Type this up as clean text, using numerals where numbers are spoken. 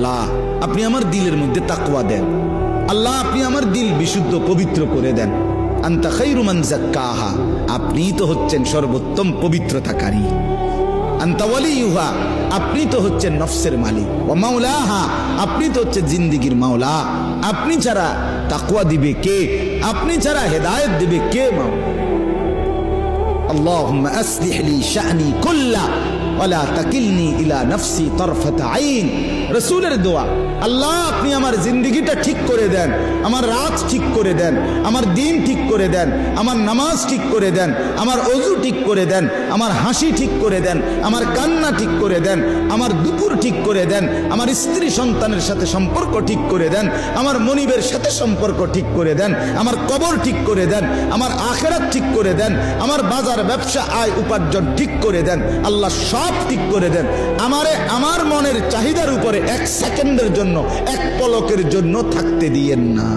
আল্লাহ আপনি আমার দিলের মধ্যে তাকওয়া দেন। আল্লাহ আপনি আমার দিল বিশুদ্ধ পবিত্র করে দেন। আনতা খায়রু মান যাক্কাহা, আপনিই তো হচ্ছেন সর্বোত্তম পবিত্রতাকারী। আনতা ওয়ালিয়ুহা, আপনি তো হচ্ছেন নফসের মালিক। ওয়া মাওলাহা, আপনি তো হচ্ছেন জিন্দেগীর মাওলা। আপনি ছাড়া তাকওয়া দিবে কে? আপনি ছাড়া হেদায়েত দিবে কে? মাওলা আল্লাহুম্মা আসলিহ লি শা'নি কুল্লা ওয়ালা তাকিলনি ইলা নফসি তারফাতা আইন। রাসূলের দোয়া, আল্লাহ আপনি আমার জিন্দেগিটা ঠিক করে দেন, আমার রাত ঠিক করে দেন, আমার দিন ঠিক করে দেন, আমার নামাজ ঠিক করে দেন, আমার ওযু ঠিক করে দেন, আমার হাসি ঠিক করে দেন, আমার কান্না ঠিক করে দেন, আমার দুপুর ঠিক করে দেন, আমার স্ত্রী সন্তানের সাথে সম্পর্ক ঠিক করে দেন, আমার মনিবের সাথে সম্পর্ক ঠিক করে দেন, আমার কবর ঠিক করে দেন, আমার আখিরাত ঠিক করে দেন, আমার বাজার ব্যবসা আয় উপার্জন ঠিক করে দেন। আল্লাহ সব ঠিক করে দেন। আমারে আমার মনের চাহিদার উপরে এক সেকেন্ডের জন্য, এক পলকের জন্য থাকতে দিয়েন না।